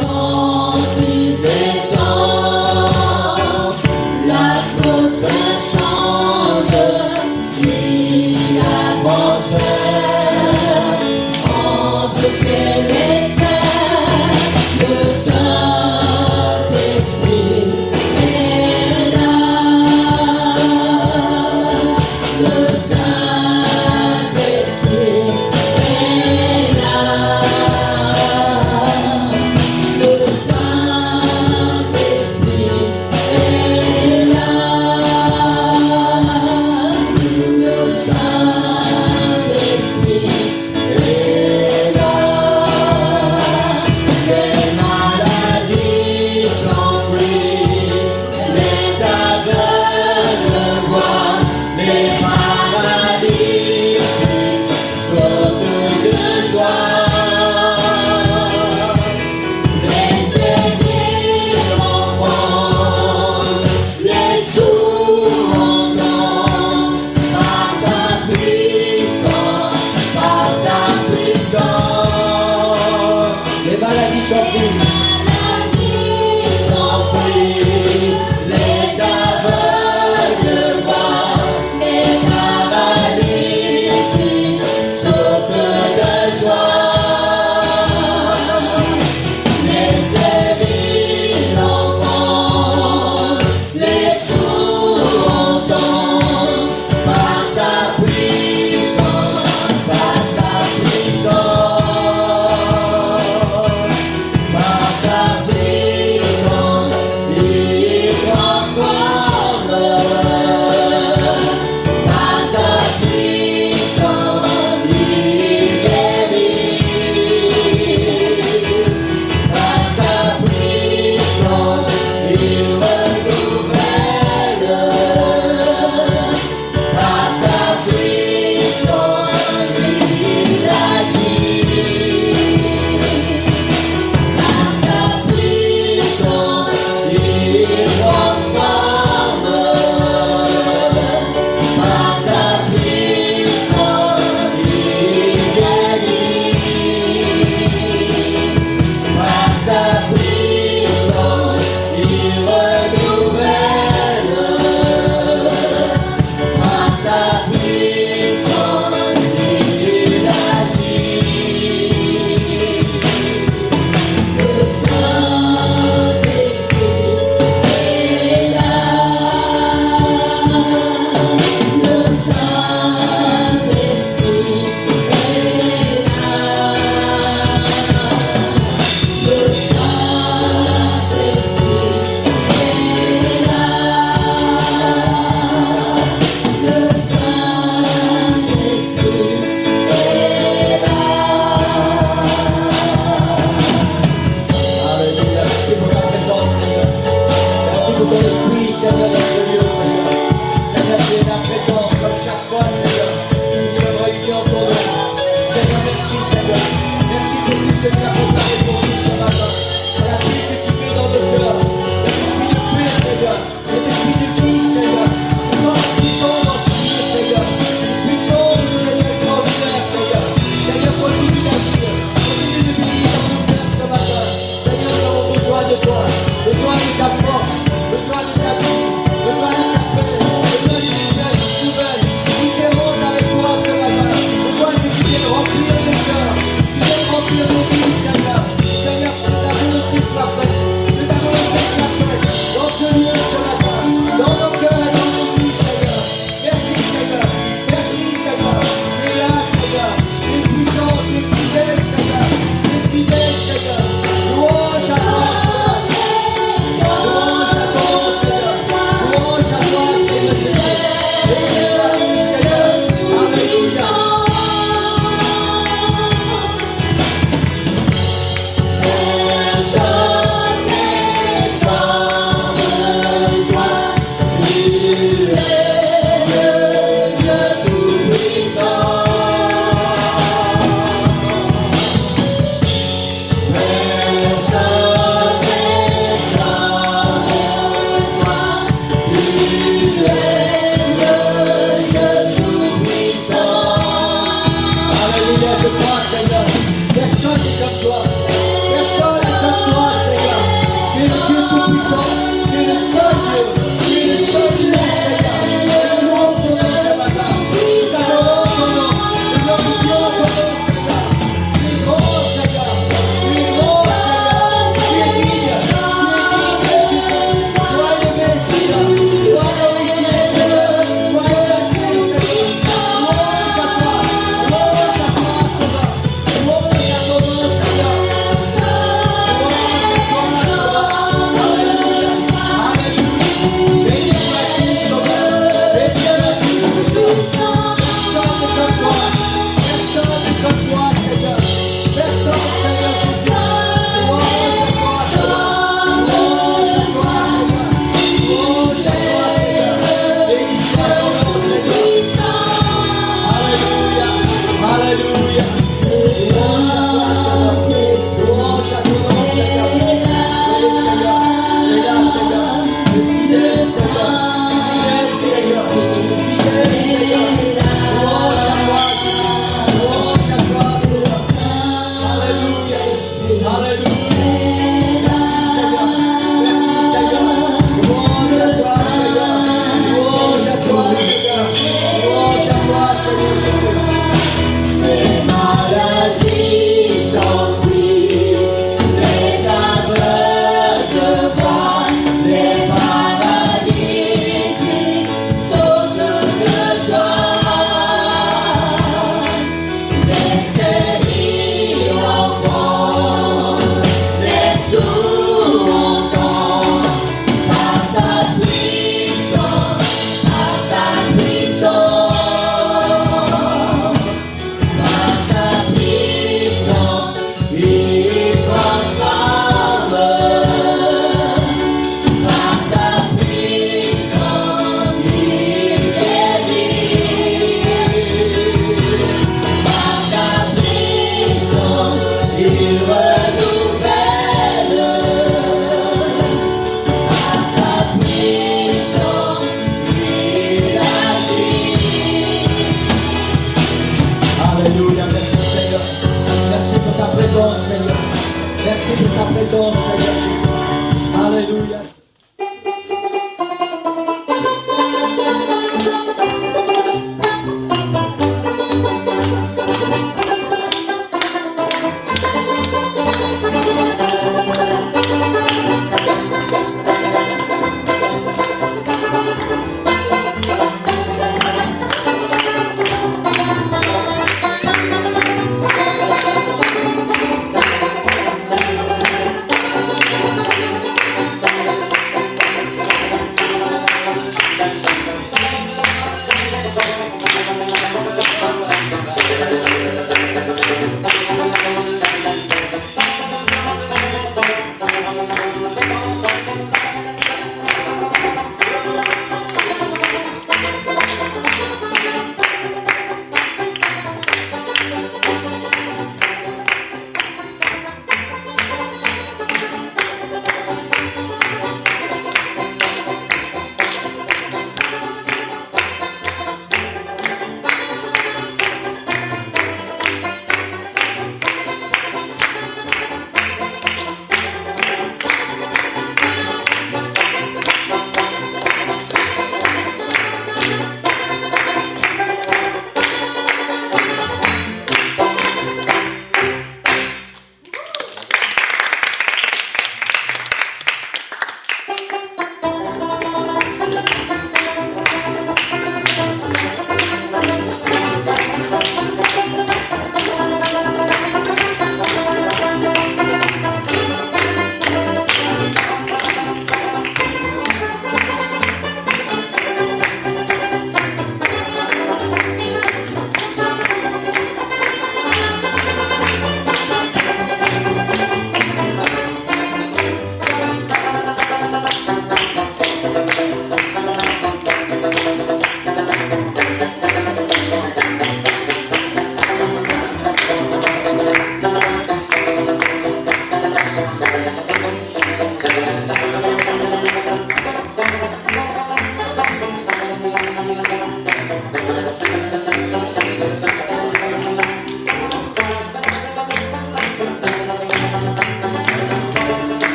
Quand tu descends, l'atmosphère change, il y a transfert entre ciel et terre. Le Saint-Esprit est là. Le Saint-Esprit est là. Le Saint-Esprit est là. Le Saint-Esprit est là. Les maladies s'enfuient, les aveugles voient, les paralytiques sautent de joie. Les aigris entendent, les sourds entendent, par ta puissance, par ta puissance. Les maladies s'enfuient. Les aveugles voient, les paralytiques sautent de joie. Les aigris l'entendent, les sourds entendent, par sa puissance, par sa puissance, par sa puissance, il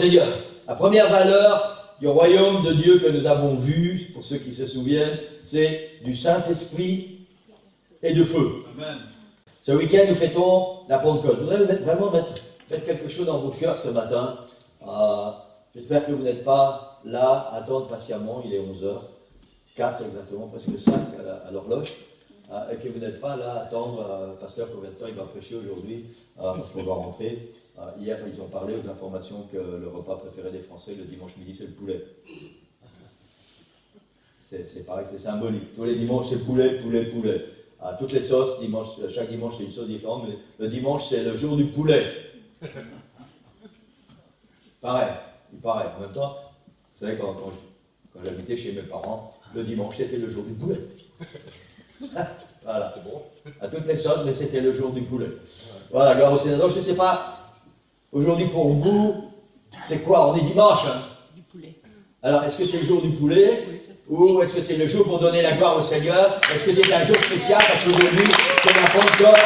Seigneur. La première valeur du royaume de Dieu que nous avons vu, pour ceux qui se souviennent, c'est du Saint-Esprit et de feu. Amen. Ce week-end, nous fêtons la Pentecôte. Je voudrais vraiment mettre quelque chose dans vos cœurs ce matin. J'espère que vous n'êtes pas là à attendre patiemment. Il est 11h04 exactement, presque 5 à l'horloge. Et que vous n'êtes pas là à attendre, pasteur, combien de temps il va prêcher aujourd'hui, parce qu'on va rentrer. Hier, ils ont parlé aux informations que le repas préféré des Français le dimanche midi, c'est le poulet. C'est pareil, c'est symbolique. Tous les dimanches, c'est poulet. Toutes les sauces, chaque dimanche, c'est une sauce différente, mais le dimanche, c'est le jour du poulet. Pareil, il paraît. En même temps, vous savez, quand j'habitais chez mes parents, le dimanche, c'était le jour du poulet. Voilà, c'est bon. À toutes les sauces, mais c'était le jour du poulet. Voilà, gloire au Seigneur. Donc, je ne sais pas, aujourd'hui pour vous, c'est quoi? On est dimanche. Hein? Du poulet. Alors, est-ce que c'est le jour du poulet? Ou est-ce que c'est le jour pour donner la gloire au Seigneur? Est-ce que c'est un jour spécial parce qu'aujourd'hui, c'est la Pentecôte?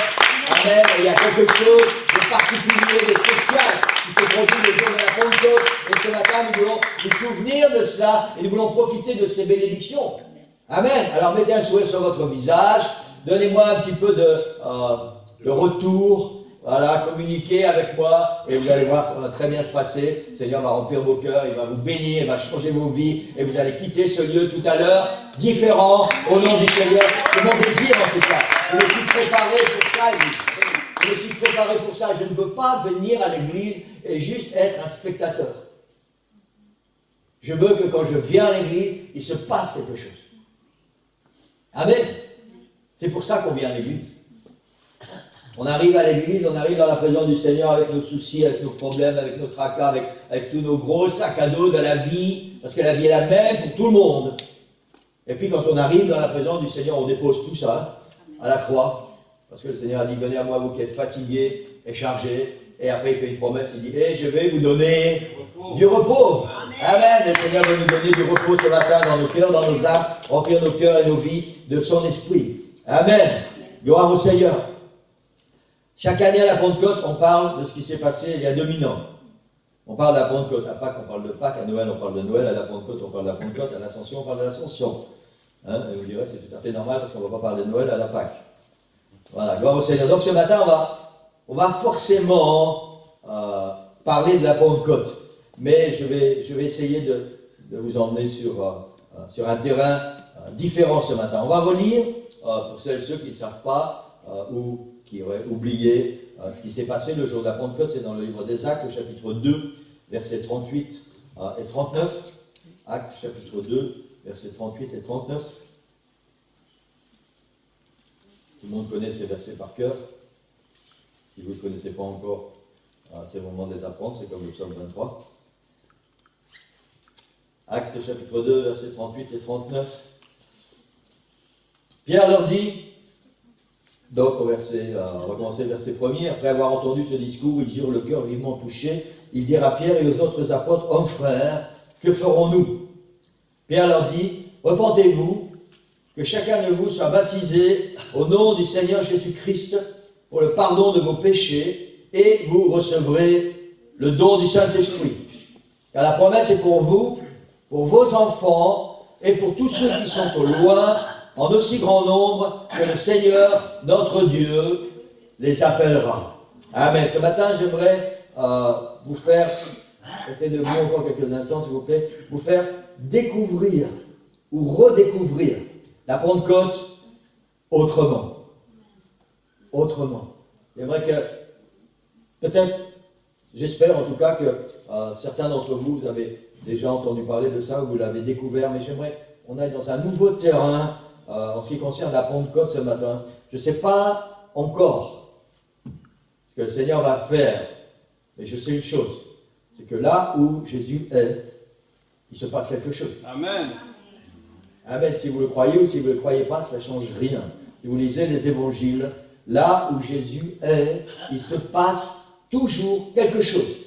Amen. Il y a quelque chose de particulier, de spécial qui se produit le jour de la Pentecôte. Et ce matin, nous voulons nous souvenir de cela et nous voulons profiter de ces bénédictions. Amen. Alors, mettez un sourire sur votre visage. Donnez-moi un petit peu de retour. Voilà, communiquez avec moi et vous allez voir, ça va très bien se passer. Le Seigneur va remplir vos cœurs, il va vous bénir, il va changer vos vies et vous allez quitter ce lieu tout à l'heure différent au nom du Seigneur. C'est mon désir en tout cas. Je me suis préparé pour ça, Église. Je me suis préparé pour ça. Je ne veux pas venir à l'église et juste être un spectateur. Je veux que quand je viens à l'église, il se passe quelque chose. Amen. C'est pour ça qu'on vient à l'église. On arrive à l'église, on arrive dans la présence du Seigneur avec nos soucis, avec nos problèmes, avec nos tracas, avec tous nos gros sacs à dos de la vie, parce que la vie est la même pour tout le monde. Et puis quand on arrive dans la présence du Seigneur, on dépose tout ça à la croix, parce que le Seigneur a dit, venez à moi vous qui êtes fatigués et chargés, et après il fait une promesse, il dit, je vais vous donner du repos. Amen. Le Seigneur veut nous donner du repos ce matin dans nos cœurs, dans nos âmes, remplir nos cœurs et nos vies de son esprit. Amen. Gloire au Seigneur. Chaque année à la Pentecôte, on parle de ce qui s'est passé il y a 2000 ans. On parle de la Pentecôte. À Pâques, on parle de Pâques. À Noël, on parle de Noël. À la Pentecôte, on parle de la Pentecôte. À l'Ascension, on parle de l'Ascension. Hein? Et vous direz, c'est tout à fait normal parce qu'on ne va pas parler de Noël à la Pâques. Voilà, gloire au Seigneur. Donc ce matin, on va forcément parler de la Pentecôte. Mais je vais essayer de vous emmener sur un terrain différent ce matin. On va relire, pour celles et ceux qui ne savent pas, ou qui auraient oublié ce qui s'est passé le jour de la Pentecôte, c'est dans le livre des Actes, chapitre 2, versets 38 et 39. Actes, chapitre 2, versets 38 et 39. Tout le monde connaît ces versets par cœur. Si vous ne connaissez pas encore, c'est le moment de les apprendre, c'est comme le psaume 23. Actes, chapitre 2, versets 38 et 39. Pierre leur dit, donc on va commencer le verset 1er, après avoir entendu ce discours, ils eurent le cœur vivement touché, ils dirent à Pierre et aux autres apôtres, hommes frères, que ferons-nous? Pierre leur dit, repentez-vous, que chacun de vous soit baptisé au nom du Seigneur Jésus-Christ pour le pardon de vos péchés, et vous recevrez le don du Saint-Esprit. Car la promesse est pour vous, pour vos enfants, et pour tous ceux qui sont au loin, en aussi grand nombre que le Seigneur, notre Dieu, les appellera. Amen. Ce matin, j'aimerais vous faire, restez debout encore quelques instants s'il vous plaît, vous faire découvrir ou redécouvrir la Pentecôte autrement. Autrement. J'aimerais que, peut-être, j'espère en tout cas que certains d'entre vous, vous avez déjà entendu parler de ça, ou vous l'avez découvert, mais j'aimerais qu'on aille dans un nouveau terrain en ce qui concerne la Pentecôte ce matin. Je ne sais pas encore ce que le Seigneur va faire, mais je sais une chose, c'est que là où Jésus est, il se passe quelque chose. Amen. Amen. Si vous le croyez ou si vous ne le croyez pas, ça ne change rien. Si vous lisez les évangiles, là où Jésus est, il se passe toujours quelque chose.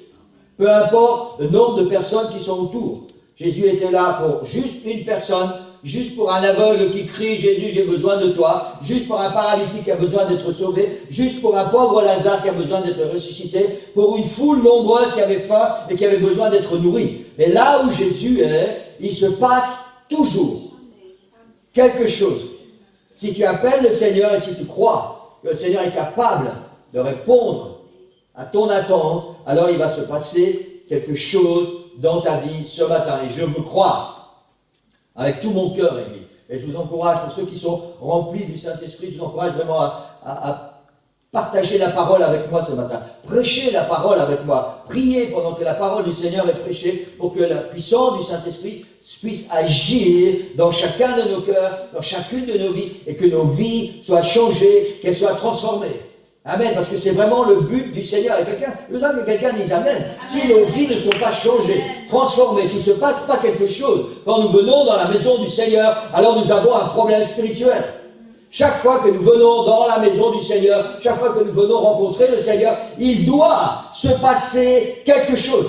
Peu importe le nombre de personnes qui sont autour. Jésus était là pour juste une personne, juste pour un aveugle qui crie « Jésus, j'ai besoin de toi », juste pour un paralytique qui a besoin d'être sauvé, juste pour un pauvre Lazare qui a besoin d'être ressuscité, pour une foule nombreuse qui avait faim et qui avait besoin d'être nourrie. Mais là où Jésus est, il se passe toujours quelque chose. Si tu appelles le Seigneur et si tu crois que le Seigneur est capable de répondre à ton attente, alors il va se passer quelque chose dans ta vie ce matin. Et je me crois avec tout mon cœur, Église. Et je vous encourage, pour ceux qui sont remplis du Saint-Esprit, je vous encourage vraiment à partager la parole avec moi ce matin. Prêchez la parole avec moi. Priez pendant que la parole du Seigneur est prêchée pour que la puissance du Saint-Esprit puisse agir dans chacun de nos cœurs, dans chacune de nos vies, et que nos vies soient changées, qu'elles soient transformées. Amen, parce que c'est vraiment le but du Seigneur. Et je veux que quelqu'un dise Amen. Si nos vies ne sont pas changées, transformées, s'il ne se passe pas quelque chose quand nous venons dans la maison du Seigneur, alors nous avons un problème spirituel. Chaque fois que nous venons dans la maison du Seigneur, chaque fois que nous venons rencontrer le Seigneur, il doit se passer quelque chose.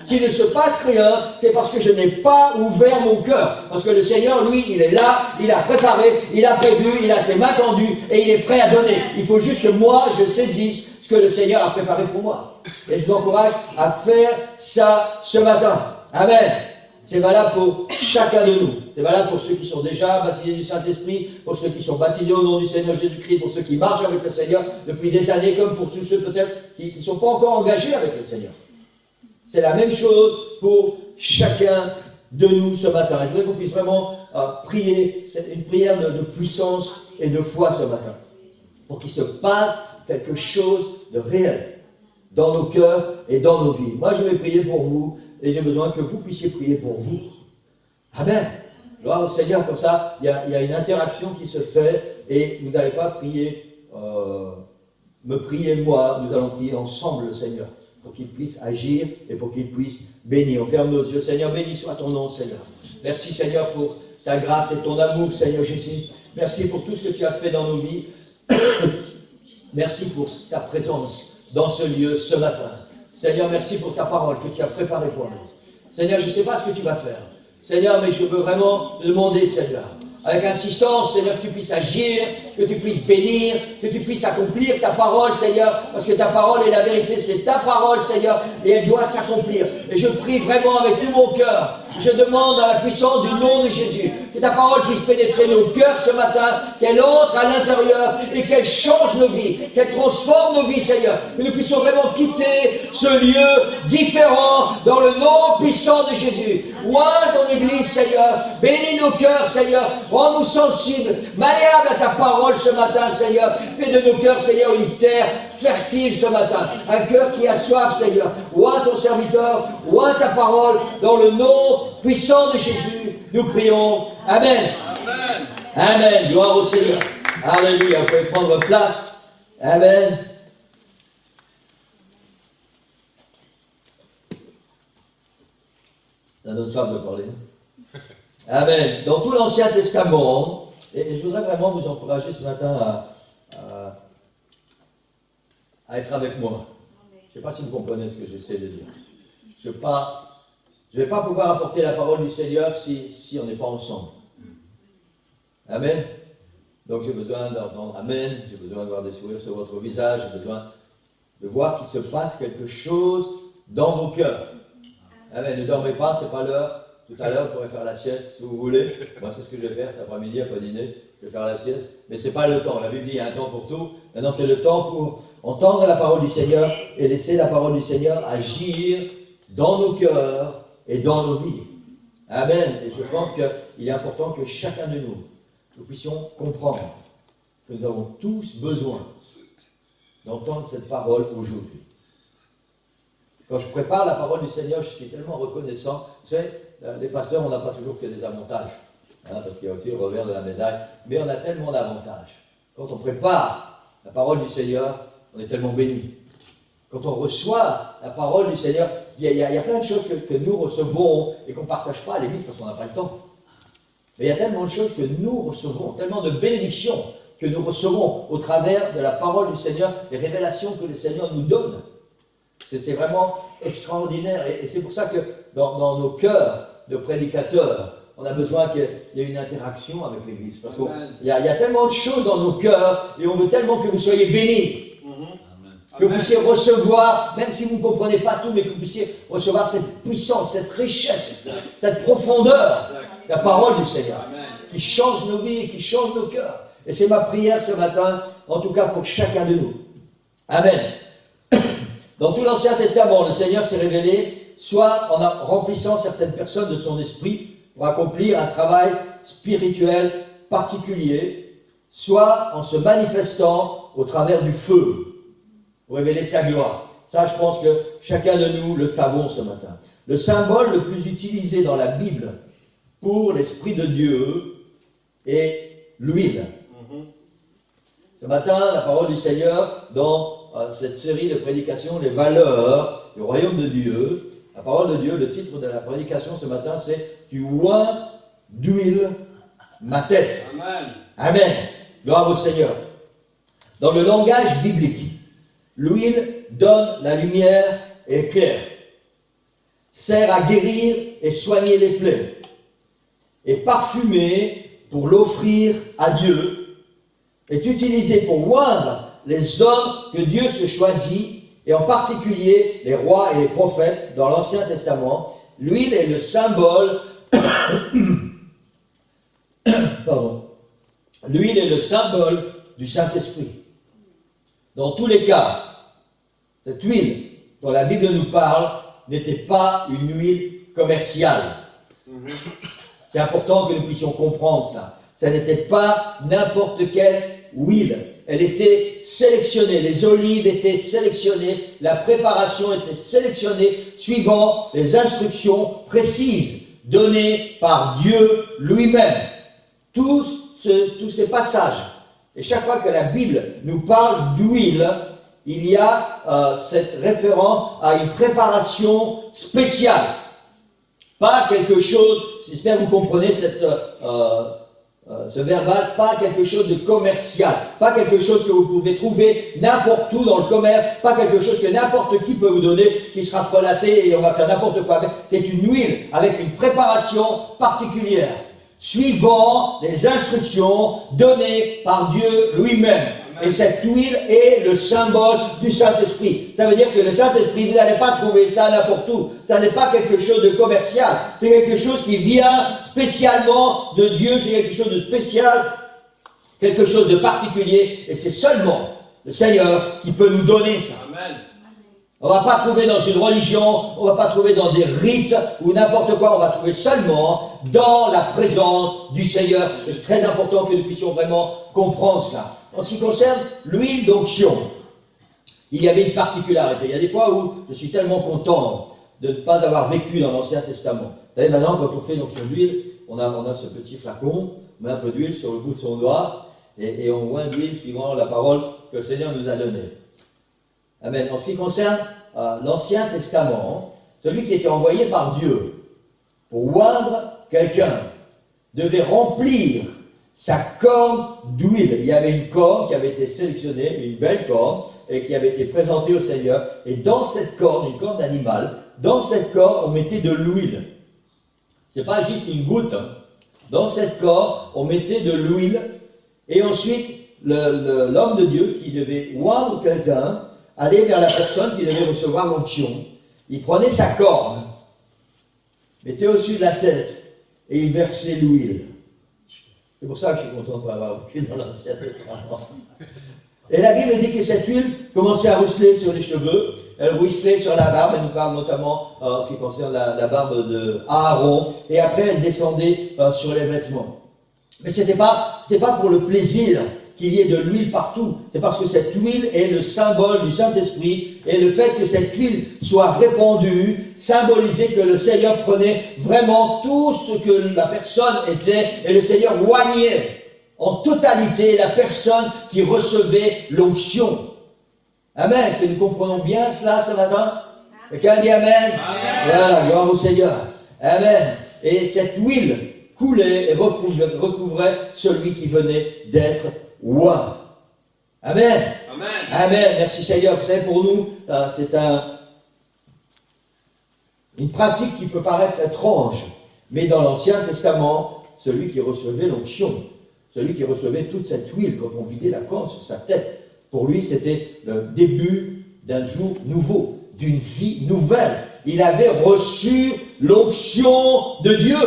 S'il ne se passe rien, c'est parce que je n'ai pas ouvert mon cœur. Parce que le Seigneur, lui, il est là, il a préparé, il a prévu, il a ses mains tendues et il est prêt à donner. Il faut juste que moi, je saisisse ce que le Seigneur a préparé pour moi. Et je vous encourage à faire ça ce matin. Amen. C'est valable pour chacun de nous. C'est valable pour ceux qui sont déjà baptisés du Saint-Esprit, pour ceux qui sont baptisés au nom du Seigneur Jésus-Christ, pour ceux qui marchent avec le Seigneur depuis des années, comme pour tous ceux peut-être qui ne sont pas encore engagés avec le Seigneur. C'est la même chose pour chacun de nous ce matin. Je voudrais qu'on puisse vraiment prier, c'est une prière de puissance et de foi ce matin, pour qu'il se passe quelque chose de réel dans nos cœurs et dans nos vies. Moi, je vais prier pour vous, et j'ai besoin que vous puissiez prier pour vous. Amen. Gloire au Seigneur, comme ça, il y a une interaction qui se fait, et vous n'allez pas prier, me prier moi, nous allons prier ensemble le Seigneur, pour qu'il puisse agir et pour qu'il puisse bénir. On ferme nos yeux. Seigneur, béni soit ton nom, Seigneur. Merci, Seigneur, pour ta grâce et ton amour, Seigneur Jésus. Merci pour tout ce que tu as fait dans nos vies. Merci pour ta présence dans ce lieu ce matin. Seigneur, merci pour ta parole que tu as préparée pour nous. Seigneur, je ne sais pas ce que tu vas faire. Seigneur, mais je veux vraiment te demander, Seigneur, avec insistance, Seigneur, que tu puisses agir, que tu puisses bénir, que tu puisses accomplir ta parole, Seigneur, parce que ta parole est la vérité, c'est ta parole, Seigneur, et elle doit s'accomplir. Et je prie vraiment avec tout mon cœur, je demande dans la puissance du nom de Jésus, que ta parole puisse pénétrer nos cœurs ce matin, qu'elle entre à l'intérieur et qu'elle change nos vies, qu'elle transforme nos vies, Seigneur, que nous puissions vraiment quitter ce lieu différent dans le nom puissant de Jésus. Oins ton Église, Seigneur, bénis nos cœurs, Seigneur, rends-nous sensibles, malléables à ta parole ce matin, Seigneur. Fais de nos cœurs, Seigneur, une terre fertile ce matin, un cœur qui a soif, Seigneur. Oins ton serviteur, oins ta parole, dans le nom puissant de Jésus, nous prions. Amen. Amen. Amen. Gloire au Seigneur. Alléluia. Vous pouvez prendre place. Amen. Ça donne soif de parler. Amen. Dans tout l'Ancien Testament, et je voudrais vraiment vous encourager ce matin à être avec moi. Je ne sais pas si vous comprenez ce que j'essaie de dire. Je ne vais pas pouvoir apporter la parole du Seigneur si on n'est pas ensemble. Amen. Donc j'ai besoin d'entendre Amen, j'ai besoin de voir des sourires sur votre visage, j'ai besoin de voir qu'il se passe quelque chose dans vos cœurs. Amen. Ne dormez pas, ce n'est pas l'heure. Tout à l'heure, vous pourrez faire la sieste si vous voulez. Moi, c'est ce que je vais faire cet après-midi, après dîner. Je vais faire la sieste. Mais ce n'est pas le temps. La Bible dit qu'il y a un temps pour tout. Maintenant, c'est le temps pour entendre la parole du Seigneur et laisser la parole du Seigneur agir dans nos cœurs et dans nos vies. Amen. Et je pense qu'il est important que chacun de nous puissions comprendre que nous avons tous besoin d'entendre cette parole aujourd'hui. Quand je prépare la parole du Seigneur, je suis tellement reconnaissant. Vous savez, les pasteurs, on n'a pas toujours que des avantages, parce qu'il y a aussi le revers de la médaille, mais on a tellement d'avantages. Quand on prépare la parole du Seigneur, on est tellement béni. Quand on reçoit la parole du Seigneur, il y a plein de choses que nous recevons et qu'on ne partage pas à l'église parce qu'on n'a pas le temps. Mais il y a tellement de choses que nous recevons, tellement de bénédictions que nous recevons au travers de la parole du Seigneur, les révélations que le Seigneur nous donne. C'est vraiment extraordinaire et c'est pour ça que dans nos cœurs de prédicateurs, on a besoin qu'il y ait une interaction avec l'Église. Parce qu'il y a tellement de choses dans nos cœurs et on veut tellement que vous soyez bénis. Que vous puissiez recevoir, même si vous ne comprenez pas tout, mais que vous puissiez recevoir cette puissance, cette richesse, cette profondeur, la parole du Seigneur, qui change nos vies, qui change nos cœurs. Et c'est ma prière ce matin, en tout cas pour chacun de nous. Amen. Dans tout l'Ancien Testament, le Seigneur s'est révélé, soit en remplissant certaines personnes de son esprit pour accomplir un travail spirituel particulier, soit en se manifestant au travers du feu, pour révéler sa gloire. Ça, je pense que chacun de nous le savons ce matin. Le symbole le plus utilisé dans la Bible pour l'Esprit de Dieu est l'huile. Ce matin, la parole du Seigneur, dans cette série de prédications, les valeurs du royaume de Dieu, la parole de Dieu, le titre de la prédication ce matin, c'est « Tu oins d'huile ma tête ». Amen. Amen. Gloire au Seigneur. Dans le langage biblique, l'huile donne la lumière et éclaire, sert à guérir et soigner les plaies, est parfumée pour l'offrir à Dieu, est utilisée pour oindre les hommes que Dieu se choisit, et en particulier les rois et les prophètes dans l'Ancien Testament. L'huile est le symbole L'huile est le symbole du Saint-Esprit. Dans tous les cas, cette huile dont la Bible nous parle n'était pas une huile commerciale. C'est important que nous puissions comprendre cela. Ça n'était pas n'importe quelle huile. Elle était sélectionnée. Les olives étaient sélectionnées. La préparation était sélectionnée suivant les instructions précises données par Dieu lui-même. Tous ces passages. Et chaque fois que la Bible nous parle d'huile, il y a cette référence à une préparation spéciale. Pas quelque chose, j'espère que vous comprenez ce verbal, pas quelque chose de commercial, pas quelque chose que vous pouvez trouver n'importe où dans le commerce, pas quelque chose que n'importe qui peut vous donner, qui sera frelaté et on va faire n'importe quoi avec. C'est une huile avec une préparation particulière, suivant les instructions données par Dieu lui-même. Et cette huile est le symbole du Saint-Esprit. Ça veut dire que le Saint-Esprit, vous n'allez pas trouver ça n'importe où. Ça n'est pas quelque chose de commercial. C'est quelque chose qui vient spécialement de Dieu. C'est quelque chose de spécial, quelque chose de particulier. Et c'est seulement le Seigneur qui peut nous donner ça. Amen. On ne va pas trouver dans une religion, on ne va pas trouver dans des rites ou n'importe quoi. On va trouver seulement dans la présence du Seigneur. Et c'est très important que nous puissions vraiment comprendre cela. En ce qui concerne l'huile d'onction, il y avait une particularité. Il y a des fois où je suis tellement content de ne pas avoir vécu dans l'Ancien Testament. Vous savez, maintenant, quand on fait une onction d'huile, on a ce petit flacon, on met un peu d'huile sur le bout de son doigt, et on oint d'huile suivant la parole que le Seigneur nous a donnée. Amen. En ce qui concerne l'Ancien Testament, celui qui était envoyé par Dieu pour oindre quelqu'un devait remplir sa corne d'huile. Il y avait une corne qui avait été sélectionnée, une belle corne, et qui avait été présentée au Seigneur. Et dans cette corne, une corne d'animal, dans cette corne, on mettait de l'huile. C'est pas juste une goutte. Dans cette corne, on mettait de l'huile. Et ensuite, l'homme de Dieu qui devait oindre quelqu'un allait vers la personne qui devait recevoir l'onction. Il prenait sa corne, mettait au-dessus de la tête, et il versait l'huile. C'est pour ça que je suis content de ne pas avoir vécu dans l'Ancien Testament. Et la Bible dit que cette huile commençait à ruisseler sur les cheveux, elle ruisselait sur la barbe, elle nous parle notamment en ce qui concerne la barbe d'Aaron, et après elle descendait sur les vêtements. Mais c'était pas pour le plaisir qu'il y ait de l'huile partout, c'est parce que cette huile est le symbole du Saint-Esprit, et le fait que cette huile soit répandue symbolisait que le Seigneur prenait vraiment tout ce que la personne était, et le Seigneur oignait en totalité la personne qui recevait l'onction. Amen. Est-ce que nous comprenons bien cela ce matin? Quelqu'un dit Amen? Amen. Voilà, gloire au Seigneur. Amen. Et cette huile coulait et recouvrait celui qui venait d'être oint. Amen. Amen. Amen. Merci Seigneur. Vous savez, pour nous, c'est une pratique qui peut paraître étrange. Mais dans l'Ancien Testament, celui qui recevait l'onction, celui qui recevait toute cette huile quand on vidait la corne sur sa tête, pour lui c'était le début d'un jour nouveau, d'une vie nouvelle. Il avait reçu l'onction de Dieu.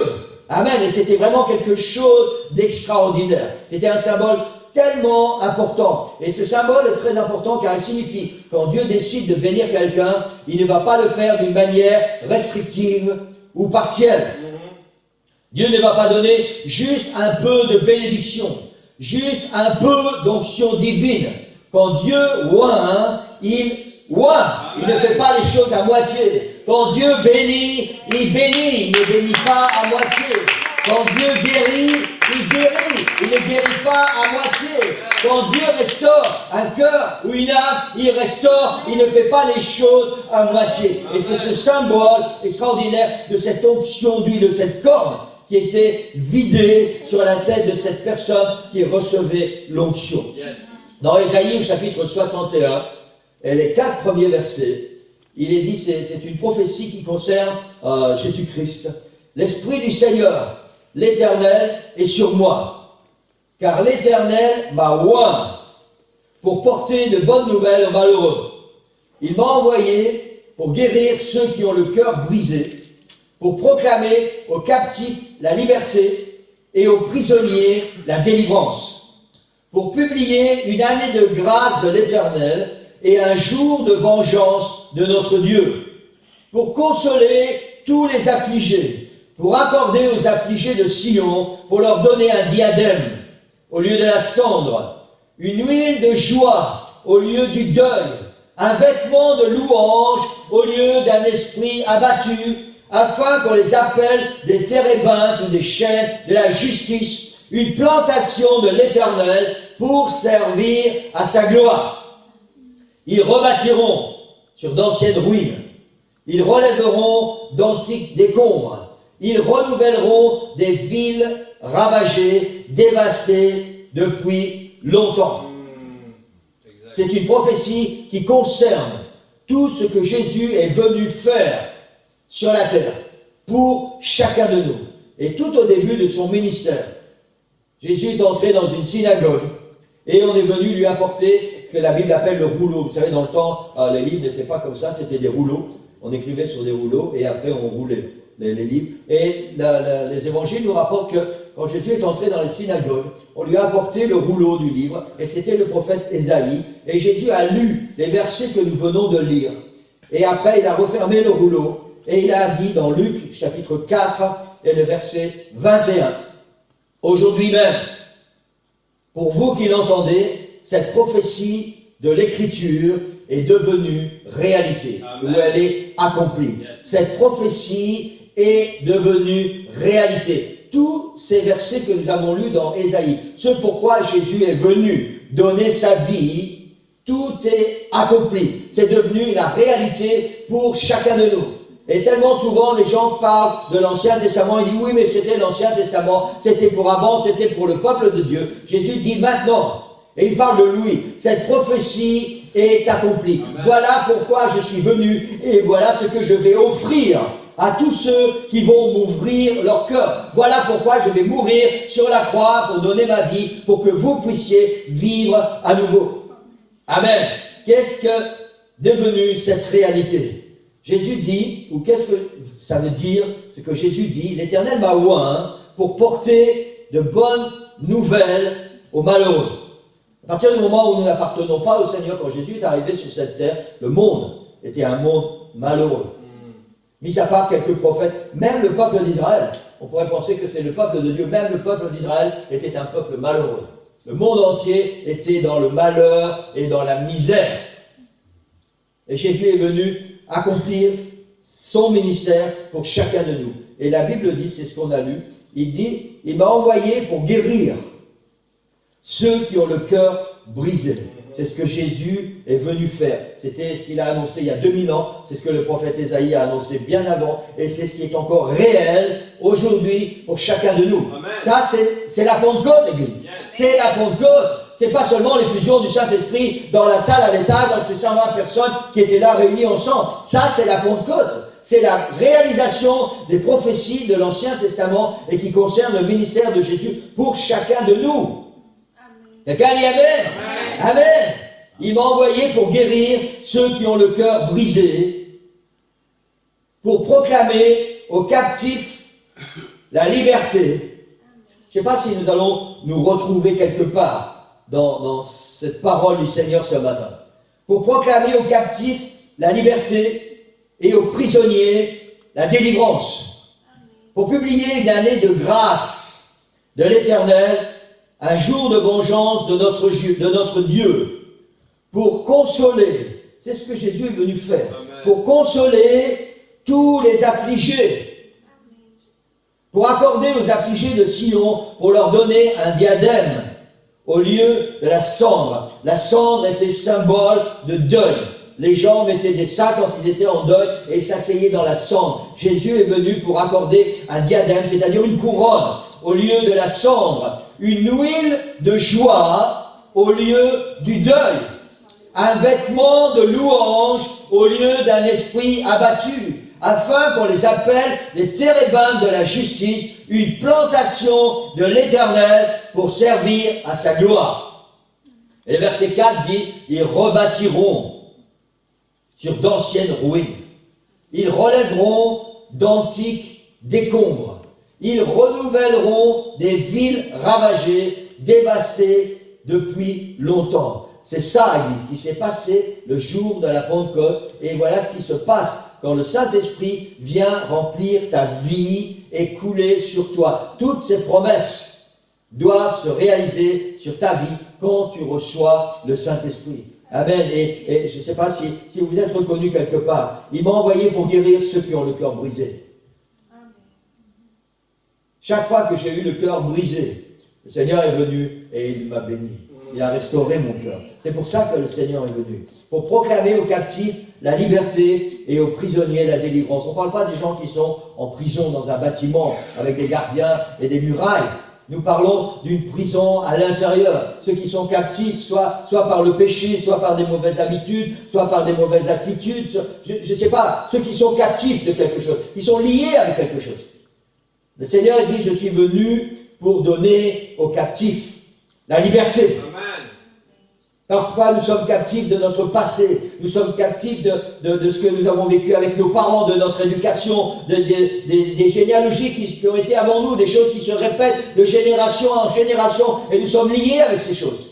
Amen. Et c'était vraiment quelque chose d'extraordinaire. C'était un symbole tellement important. Et ce symbole est très important car il signifie, quand Dieu décide de bénir quelqu'un, il ne va pas le faire d'une manière restrictive ou partielle. Dieu ne va pas donner juste un peu de bénédiction, juste un peu d'onction divine. Quand Dieu oint, il oint. Il ne fait pas les choses à moitié. Quand Dieu bénit, il bénit. Il ne bénit pas à moitié. Quand Dieu guérit, il guérit. Il ne guérit pas à moitié. Quand Dieu restaure un cœur ou une âme, il restaure. Il ne fait pas les choses à moitié. Et c'est ce symbole extraordinaire de cette onction d'huile, de cette corne qui était vidée sur la tête de cette personne qui recevait l'onction. Dans Ésaïe, au chapitre 61, et les 4 premiers versets, il est dit, c'est une prophétie qui concerne Jésus-Christ. L'Esprit du Seigneur, l'Éternel, est sur moi, car l'Éternel m'a oint pour porter de bonnes nouvelles aux malheureux. Il m'a envoyé pour guérir ceux qui ont le cœur brisé, pour proclamer aux captifs la liberté et aux prisonniers la délivrance, pour publier une année de grâce de l'Éternel et un jour de vengeance de notre Dieu, pour consoler tous les affligés, pour accorder aux affligés de Sion, pour leur donner un diadème au lieu de la cendre, une huile de joie au lieu du deuil, un vêtement de louange au lieu d'un esprit abattu, afin qu'on les appelle des térébintes ou des chênes de la justice, une plantation de l'Éternel pour servir à sa gloire. Ils rebâtiront sur d'anciennes ruines, ils relèveront d'antiques décombres, ils renouvelleront des villes ravagées, dévastées depuis longtemps. C'est une prophétie qui concerne tout ce que Jésus est venu faire sur la terre, pour chacun de nous. Et tout au début de son ministère, Jésus est entré dans une synagogue et on est venu lui apporter ce que la Bible appelle le rouleau. Vous savez, dans le temps, les livres n'étaient pas comme ça, c'était des rouleaux. On écrivait sur des rouleaux et après on roulait les livres. Et les évangiles nous rapportent que quand Jésus est entré dans les synagogues, on lui a apporté le rouleau du livre et c'était le prophète Ésaïe. Et Jésus a lu les versets que nous venons de lire. Et après, il a refermé le rouleau. Et il a dit dans Luc, chapitre 4, et le verset 21, « Aujourd'hui même, pour vous qui l'entendez, cette prophétie de l'Écriture est devenue réalité, où elle est accomplie. Cette prophétie est devenue réalité. » Tous ces versets que nous avons lus dans Ésaïe, ce pourquoi Jésus est venu donner sa vie, tout est accompli. C'est devenu la réalité pour chacun de nous. Et tellement souvent, les gens parlent de l'Ancien Testament, ils disent, oui, mais c'était l'Ancien Testament, c'était pour avant, c'était pour le peuple de Dieu. Jésus dit maintenant, et il parle de lui, cette prophétie est accomplie. Amen. Voilà pourquoi je suis venu, et voilà ce que je vais offrir à tous ceux qui vont m'ouvrir leur cœur. Voilà pourquoi je vais mourir sur la croix pour donner ma vie, pour que vous puissiez vivre à nouveau. Amen. Qu'est-ce que devenu cette réalité? Jésus dit, ou qu'est-ce que ça veut dire, ce que Jésus dit, l'Éternel m'a oint pour porter de bonnes nouvelles aux malheureux. À partir du moment où nous n'appartenons pas au Seigneur, quand Jésus est arrivé sur cette terre, le monde était un monde malheureux. Mis à part quelques prophètes, même le peuple d'Israël, on pourrait penser que c'est le peuple de Dieu, même le peuple d'Israël était un peuple malheureux. Le monde entier était dans le malheur et dans la misère. Et Jésus est venu accomplir son ministère pour chacun de nous. Et la Bible dit, c'est ce qu'on a lu, il dit, il m'a envoyé pour guérir ceux qui ont le cœur brisé. C'est ce que Jésus est venu faire. C'était ce qu'il a annoncé il y a 2000 ans, c'est ce que le prophète Ésaïe a annoncé bien avant, et c'est ce qui est encore réel aujourd'hui pour chacun de nous. Amen. Ça, c'est la Pentecôte, l'Église. Yes. C'est la Pentecôte. C'est pas seulement l'effusion du Saint-Esprit dans la salle à l'étage, dans ces 120 personnes qui étaient là réunies ensemble. Ça, c'est la Pentecôte. C'est la réalisation des prophéties de l'Ancien Testament et qui concerne le ministère de Jésus pour chacun de nous. Quelqu'un dit Amen? Amen. Il m'a envoyé pour guérir ceux qui ont le cœur brisé, pour proclamer aux captifs la liberté. Je ne sais pas si nous allons nous retrouver quelque part dans cette parole du Seigneur ce matin. Pour proclamer aux captifs la liberté et aux prisonniers la délivrance. Pour publier une année de grâce de l'Éternel, un jour de vengeance de notre Dieu. Pour consoler, c'est ce que Jésus est venu faire, pour consoler tous les affligés, pour accorder aux affligés de Sion, pour leur donner un diadème au lieu de la cendre. La cendre était symbole de deuil. Les gens mettaient des sacs quand ils étaient en deuil et ils s'asseyaient dans la cendre. Jésus est venu pour accorder un diadème, c'est-à-dire une couronne au lieu de la cendre, une huile de joie au lieu du deuil, un vêtement de louange au lieu d'un esprit abattu, afin qu'on les appelle des térébintes de la justice, une plantation de l'Éternel pour servir à sa gloire. Et le verset 4 dit, ils rebâtiront sur d'anciennes ruines. Ils relèveront d'antiques décombres. Ils renouvelleront des villes ravagées, dévastées depuis longtemps. C'est ça, Église, qui s'est passé le jour de la Pentecôte. Et voilà ce qui se passe quand le Saint-Esprit vient remplir ta vie et couler sur toi. Toutes ces promesses doivent se réaliser sur ta vie quand tu reçois le Saint-Esprit. Amen. Et je ne sais pas si vous êtes reconnu quelque part. Il m'a envoyé pour guérir ceux qui ont le cœur brisé. Chaque fois que j'ai eu le cœur brisé, le Seigneur est venu et il m'a béni. Il a restauré mon cœur. C'est pour ça que le Seigneur est venu. Pour proclamer aux captifs la liberté et aux prisonniers la délivrance. On ne parle pas des gens qui sont en prison dans un bâtiment avec des gardiens et des murailles. Nous parlons d'une prison à l'intérieur. Ceux qui sont captifs, soit par le péché, soit par des mauvaises habitudes, soit par des mauvaises attitudes. Je ne sais pas, ceux qui sont captifs de quelque chose. Ils sont liés avec quelque chose. Le Seigneur dit, je suis venu pour donner aux captifs la liberté. Amen. Parfois, nous sommes captifs de notre passé. Nous sommes captifs de ce que nous avons vécu avec nos parents, de notre éducation, des généalogies qui ont été avant nous, des choses qui se répètent de génération en génération, et nous sommes liés avec ces choses.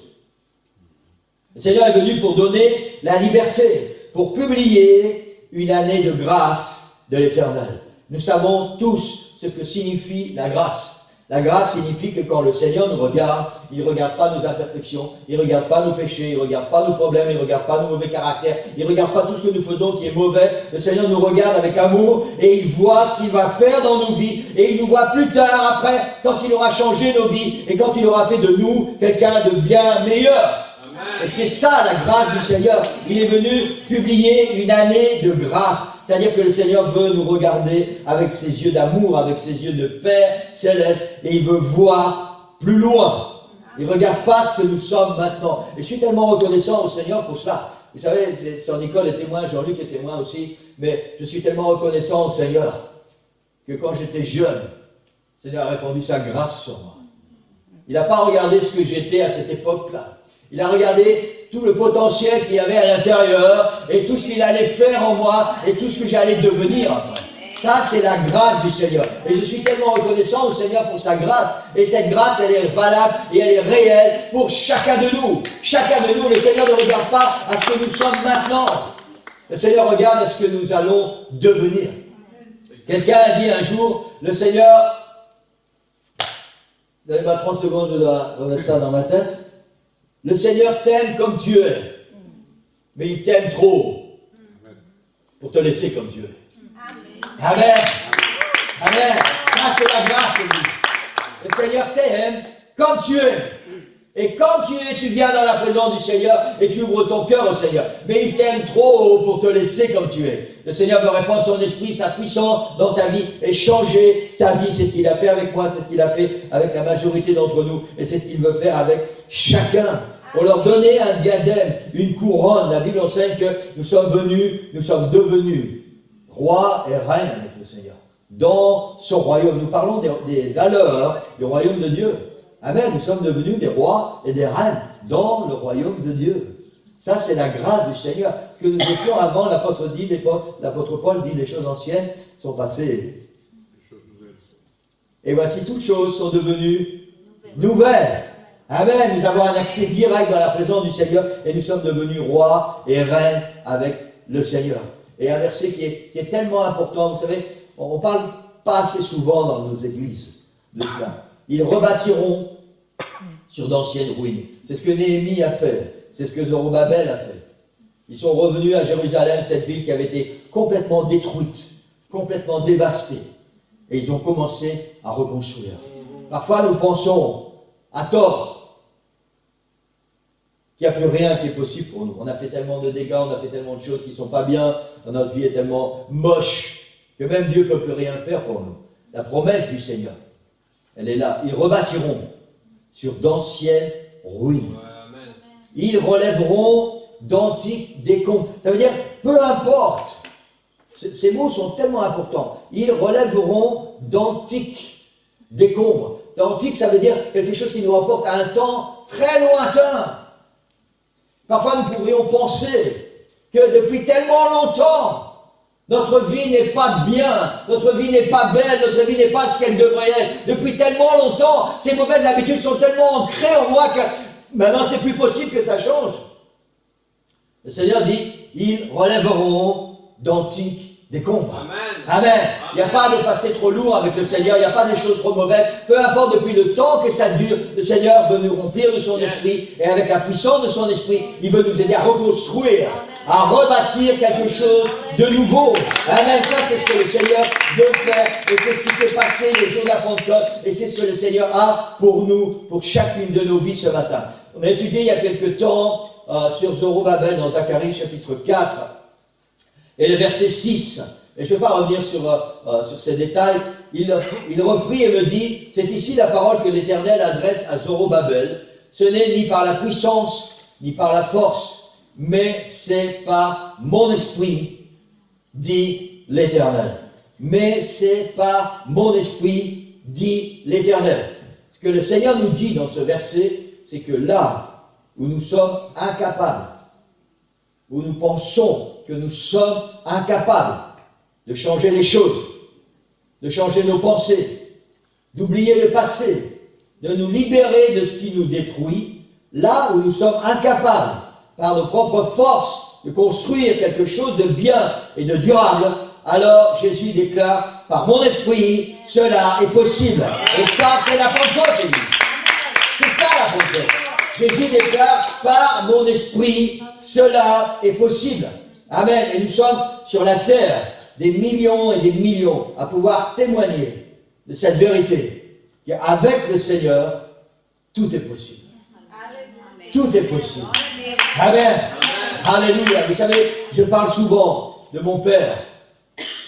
Le Seigneur est venu pour donner la liberté, pour publier une année de grâce de l'Éternel. Nous savons tous ce que signifie la grâce. La grâce signifie que quand le Seigneur nous regarde, il ne regarde pas nos imperfections, il ne regarde pas nos péchés, il ne regarde pas nos problèmes, il ne regarde pas nos mauvais caractères, il ne regarde pas tout ce que nous faisons qui est mauvais. Le Seigneur nous regarde avec amour et il voit ce qu'il va faire dans nos vies et il nous voit plus tard après quand il aura changé nos vies et quand il aura fait de nous quelqu'un de bien meilleur. Et c'est ça la grâce du Seigneur. Il est venu publier une année de grâce. C'est-à-dire que le Seigneur veut nous regarder avec ses yeux d'amour, avec ses yeux de Père céleste. Et il veut voir plus loin. Il ne regarde pas ce que nous sommes maintenant. Et je suis tellement reconnaissant au Seigneur pour cela. Vous savez, Sœur Nicole est témoin, Jean-Luc est témoin aussi. Mais je suis tellement reconnaissant au Seigneur que quand j'étais jeune, le Seigneur a répandu sa grâce sur moi. Il n'a pas regardé ce que j'étais à cette époque-là. Il a regardé tout le potentiel qu'il y avait à l'intérieur et tout ce qu'il allait faire en moi et tout ce que j'allais devenir après. Ça, c'est la grâce du Seigneur. Et je suis tellement reconnaissant au Seigneur pour sa grâce. Et cette grâce, elle est valable et elle est réelle pour chacun de nous. Chacun de nous, le Seigneur ne regarde pas à ce que nous sommes maintenant. Le Seigneur regarde à ce que nous allons devenir. Quelqu'un a dit un jour, le Seigneur... Donnez-moi 30 secondes, je dois remettre ça dans ma tête. Le Seigneur t'aime comme tu es, mais il t'aime trop pour te laisser comme tu es. Amen. Amen. Ça, c'est la grâce de Dieu. Le Seigneur t'aime comme tu es. Et comme tu es, tu viens dans la présence du Seigneur et tu ouvres ton cœur au Seigneur. Mais il t'aime trop pour te laisser comme tu es. Le Seigneur veut répandre son esprit, sa puissance dans ta vie et changer ta vie. C'est ce qu'il a fait avec moi, c'est ce qu'il a fait avec la majorité d'entre nous. Et c'est ce qu'il veut faire avec chacun. Pour leur donner un diadème, une couronne. La Bible enseigne que nous sommes venus, nous sommes devenus roi et reine avec le Seigneur. Dans son royaume, nous parlons des valeurs du royaume de Dieu. Amen, nous sommes devenus des rois et des reines dans le royaume de Dieu. Ça, c'est la grâce du Seigneur. Ce que nous étions avant, l'apôtre Paul dit, les choses anciennes sont passées. Et voici, toutes choses sont devenues nouvelles. Amen. Nous avons un accès direct dans la présence du Seigneur et nous sommes devenus rois et reines avec le Seigneur. Et un verset qui est tellement important, vous savez, on ne parle pas assez souvent dans nos églises de cela. Ils rebâtiront sur d'anciennes ruines. C'est ce que Néhémie a fait. C'est ce que Zorobabel a fait. Ils sont revenus à Jérusalem, cette ville qui avait été complètement détruite, complètement dévastée. Et ils ont commencé à reconstruire. Parfois, nous pensons, à tort, qu'il n'y a plus rien qui est possible pour nous. On a fait tellement de dégâts, on a fait tellement de choses qui ne sont pas bien, notre vie est tellement moche, que même Dieu ne peut plus rien faire pour nous. La promesse du Seigneur, elle est là. Ils rebâtiront sur d'anciennes ruines. Ils relèveront d'antiques décombres. Ça veut dire, peu importe. Ces mots sont tellement importants. Ils relèveront d'antiques décombres. D'antique, ça veut dire quelque chose qui nous rapporte à un temps très lointain. Parfois, nous pourrions penser que depuis tellement longtemps, notre vie n'est pas bien, notre vie n'est pas belle, notre vie n'est pas ce qu'elle devrait être. Depuis tellement longtemps, ces mauvaises habitudes sont tellement ancrées en moi que maintenant, c'est plus possible que ça change. Le Seigneur dit, ils relèveront d'antiques décombres. Amen. Amen. Il n'y a pas de passer trop lourd avec le Seigneur, il n'y a pas des choses trop mauvaises. Peu importe depuis le temps que ça dure, le Seigneur veut nous remplir de son esprit et avec la puissance de son esprit, il veut nous aider à reconstruire, à rebâtir quelque chose de nouveau. Amen. Ça, c'est ce que le Seigneur veut faire et c'est ce qui s'est passé le jour de la Pentecôte et c'est ce que le Seigneur a pour nous, pour chacune de nos vies ce matin. On a étudié il y a quelque temps sur Zorobabel dans Zacharie chapitre 4 et le verset 6. Et je ne vais pas revenir sur ces détails. Il reprit et me dit, c'est ici la parole que l'Éternel adresse à Zorobabel. Ce n'est ni par la puissance, ni par la force, mais c'est par mon esprit, dit l'Éternel. Mais c'est par mon esprit, dit l'Éternel. Ce que le Seigneur nous dit dans ce verset, c'est que là où nous sommes incapables, où nous pensons que nous sommes incapables de changer les choses, de changer nos pensées, d'oublier le passé, de nous libérer de ce qui nous détruit, là où nous sommes incapables, par nos propres forces, de construire quelque chose de bien et de durable, alors Jésus déclare, par mon esprit, cela est possible. Et ça, c'est la Pentecôte, Église. C'est ça la Pentecôte. Jésus déclare, par mon esprit, cela est possible. Amen. Et nous sommes sur la terre, des millions et des millions, à pouvoir témoigner de cette vérité, qu'avec le Seigneur, tout est possible. Tout est possible. Amen. Alléluia. Vous savez, je parle souvent de mon père,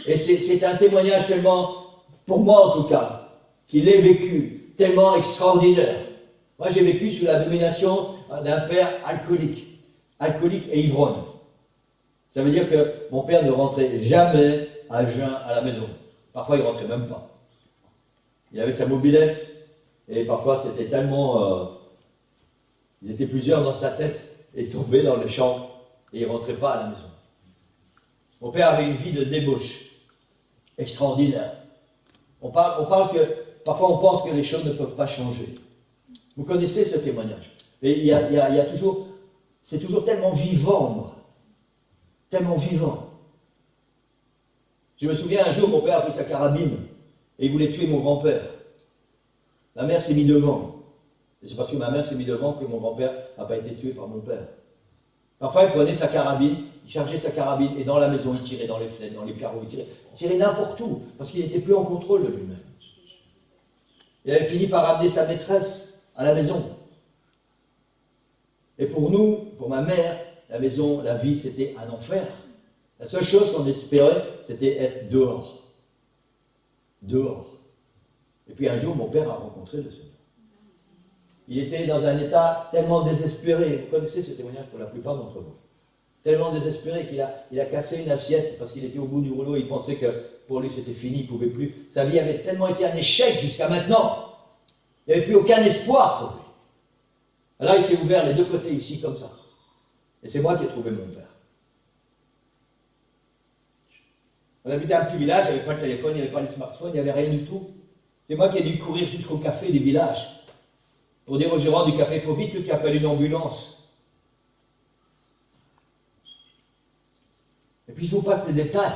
et c'est un témoignage tellement, pour moi en tout cas, qu'il ait vécu, tellement extraordinaire. Moi, j'ai vécu sous la domination d'un père alcoolique et ivrogne. Ça veut dire que mon père ne rentrait jamais à jeun à la maison. Parfois, il ne rentrait même pas. Il avait sa mobilette, et parfois, c'était tellement... ils étaient plusieurs dans sa tête, et tombaient dans le champ, et il ne rentrait pas à la maison. Mon père avait une vie de débauche, extraordinaire. On parle que, parfois, on pense que les choses ne peuvent pas changer. Vous connaissez ce témoignage. Et il y a toujours... C'est toujours tellement vivant, moi. Tellement vivant. Je me souviens un jour, mon père a pris sa carabine et il voulait tuer mon grand-père. Ma mère s'est mise devant. Et c'est parce que ma mère s'est mise devant que mon grand-père n'a pas été tué par mon père. Parfois, il prenait sa carabine, il chargeait sa carabine et dans la maison, il tirait dans les fenêtres, dans les carreaux, il tirait n'importe où parce qu'il n'était plus en contrôle de lui-même. Il avait fini par amener sa maîtresse à la maison. Et pour nous, pour ma mère, la maison, la vie, c'était un enfer. La seule chose qu'on espérait, c'était être dehors. Dehors. Et puis un jour, mon père a rencontré le Seigneur. Il était dans un état tellement désespéré. Vous connaissez ce témoignage pour la plupart d'entre vous. tellement désespéré qu'il a cassé une assiette parce qu'il était au bout du rouleau, il pensait que pour lui c'était fini, il ne pouvait plus. Sa vie avait tellement été un échec jusqu'à maintenant. Il n'y avait plus aucun espoir pour lui. Alors il s'est ouvert les deux côtés ici comme ça. Et c'est moi qui ai trouvé mon père. On habitait un petit village, il n'y avait pas de téléphone, il n'y avait pas de smartphone, il n'y avait rien du tout. C'est moi qui ai dû courir jusqu'au café du village pour dire au gérant du café, il faut vite que tu appelles une ambulance. Et puis je vous passe les détails.